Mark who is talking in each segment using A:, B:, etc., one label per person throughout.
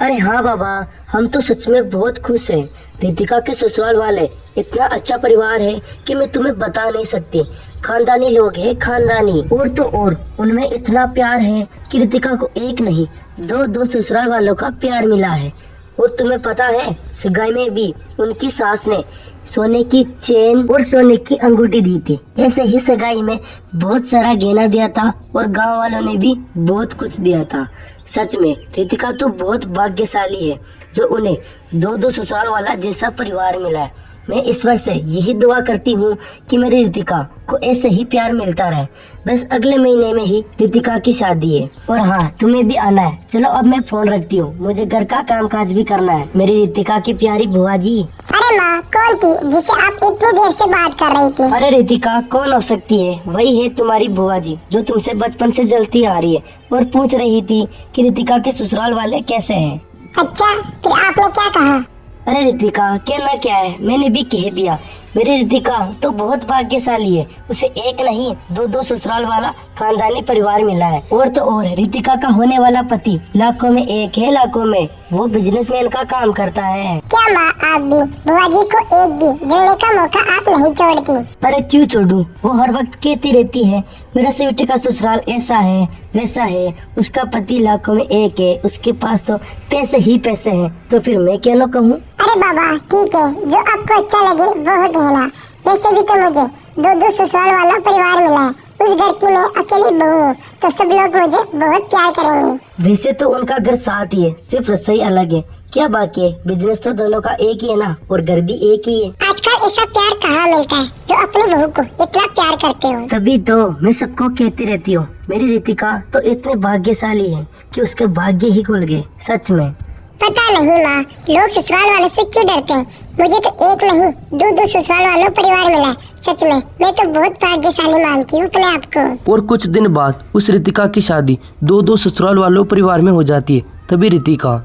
A: अरे हाँ बाबा, हम तो सच में बहुत खुश हैं। रितिका के ससुराल वाले इतना अच्छा परिवार है कि मैं तुम्हें बता नहीं सकती। खानदानी लोग हैं, खानदानी। और तो और उनमें इतना प्यार है कि रितिका को एक नहीं दो ससुराल वालों का प्यार मिला है। और तुम्हें पता है, सगाई में भी उनकी सास ने सोने की चेन और सोने की अंगूठी दी थी। ऐसे ही सगाई में बहुत सारा गहना दिया था और गांव वालों ने भी बहुत कुछ दिया था। सच में रितिका तो बहुत भाग्यशाली है जो उन्हें दो ससुराल वाला जैसा परिवार मिला है। मैं ईश्वर से यही दुआ करती हूँ कि मेरी रितिका को ऐसे ही प्यार मिलता रहे। बस अगले महीने में ही रितिका की शादी है। और हाँ, तुम्हें भी आना है। चलो अब मैं फोन रखती हूँ, मुझे घर का काम काज भी करना है। मेरी रितिका की प्यारी बुआ जी।
B: अरे माँ, कौन थी जिसे आप इतनी देर से बात कर रही थी?
A: अरे रितिका, कौन हो सकती है? वही है तुम्हारी बुआ जी जो तुमसे बचपन से जलती आ रही है और पूछ रही थी कि रितिका के ससुराल वाले कैसे हैं।
B: अच्छा, फिर आपने क्या कहा?
A: अरे रितिका, कहना क्या है, मैंने भी कह दिया। मेरी रितिका तो बहुत भाग्यशाली है, उसे एक नहीं दो ससुराल वाला खानदानी परिवार मिला है। और तो और रितिका का होने वाला पति लाखों में एक है, लाखों में। वो बिजनेसमैन का काम करता है।
B: क्या माँ, आप भी बुआ जी को एक भी जलने का मौका आप नहीं छोड़ती?
A: अरे क्यों छोड़ूं? वो हर वक्त कहती रहती है मेरा स्वीटी का ससुराल ऐसा है वैसा है, उसका पति लाखों में एक है, उसके पास तो पैसे ही पैसे हैं। तो फिर मैं क्या न कहूँ?
B: अरे बाबा, ठीक है, जो आपको अच्छा लगे वो कहना। वैसे भी तो मुझे दो ससुराल वाला परिवार मिला है। उस घर की मैं अकेली बहू हूँ, तो सब लोग मुझे बहुत प्यार करेंगे।
A: वैसे तो उनका घर साथ ही है, सिर्फ रसोई अलग है। क्या बाकी है, बिजनेस तो दोनों का एक ही है ना, और घर भी एक ही है।
B: आजकल ऐसा प्यार कहाँ मिलता है जो अपनी बहू को इतना प्यार करते हो।
A: तभी तो मैं सबको कहती रहती हूँ मेरी रितिका तो इतनी भाग्यशाली है कि उसके भाग्य ही खुल गए। सच में
B: पता नहीं माँ, लोग ससुराल वालों से क्यों डरते हैं? मुझे तो एक नहीं दो ससुराल वालों परिवार मिला है। सच में मैं तो बहुत भाग्यशाली मानती हूँ अपने आप को।
C: और कुछ दिन बाद उस रितिका की शादी दो ससुराल वालों परिवार में हो जाती है। तभी रितिका,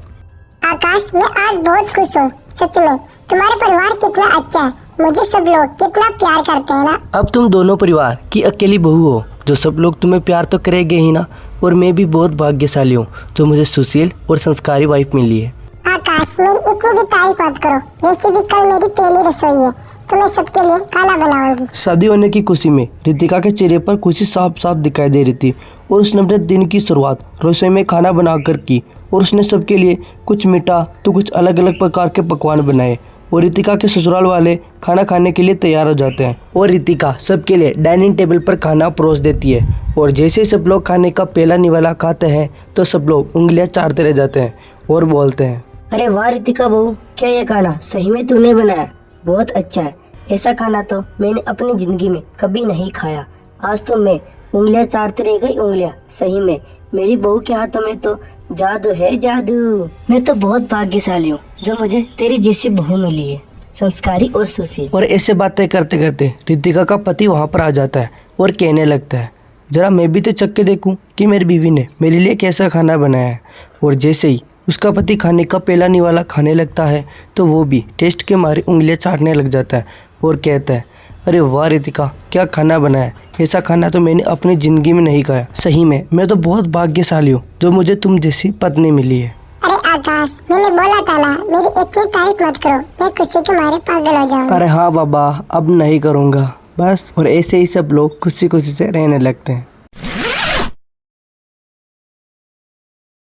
B: आकाश, मैं आज बहुत खुश हूँ। सच में तुम्हारा परिवार कितना अच्छा है, मुझे सब लोग कितना प्यार करते हैं ना।
C: अब तुम दोनों परिवार की अकेली बहू हो, जो सब लोग तुम्हें प्यार तो करेंगे ही ना। और मैं भी बहुत भाग्यशाली हूँ जो मुझे सुशील और संस्कारी वाइफ मिली है।
B: आकाश, मेरी इतनी भी तारीफ मत करो। वैसे भी कल मेरी पहली रसोई है, तो मैं सबके लिए खाना बनाऊंगी।
C: शादी होने की खुशी में रितिका के चेहरे पर खुशी साफ साफ दिखाई दे रही थी। और उसने अपने दिन की शुरुआत रसोई में खाना बनाकर की। और उसने सबके लिए कुछ मीठा तो कुछ अलग अलग प्रकार के पकवान बनाए। और रितिका के ससुराल वाले खाना खाने के लिए तैयार हो जाते हैं। और रितिका सबके लिए डाइनिंग टेबल पर खाना परोस देती है। और जैसे ही सब लोग खाने का पहला निवाला खाते हैं तो सब लोग उंगलियां चाटते रह जाते हैं और बोलते हैं,
A: अरे वाह रितिका बहू, क्या ये खाना सही में तूने बनाया? बहुत अच्छा है। ऐसा खाना तो मैंने अपनी जिंदगी में कभी नहीं खाया। आज तो मैं उंगलियां चाटती रह गई, उंगलियां। सही में मेरी बहू के हाथों में तो जादू है, जादू। मैं तो बहुत भाग्यशाली हूँ जो मुझे तेरी जैसी बहू मिली है, संस्कारी और सुशील।
C: और ऐसे बातें करते करते रितिका का पति वहाँ पर आ जाता है और कहने लगता है, जरा मैं भी तो चख के देखूं कि मेरी बीवी ने मेरे लिए कैसा खाना बनाया है। और जैसे ही उसका पति खाने का पहला निवाला खाने लगता है तो वो भी टेस्ट के मारे उंगलियां चाटने लग जाता है और कहता है, अरे वाह रितिका, क्या खाना बनाया है। ऐसा खाना तो मैंने अपनी ज़िंदगी में नहीं खाया। सही में मैं तो बहुत भाग्यशाली हूँ जो मुझे तुम जैसी पत्नी मिली है।
B: अरे आकाश, मैंने बोला था ना, मेरी इतनी तारीफ मत करो, मैं खुशी के मारे पागल हो जाऊंगा।
C: अरे हाँ बाबा, अब नहीं करूँगा बस। और ऐसे ही सब लोग खुशी खुशी से रहने लगते हैं।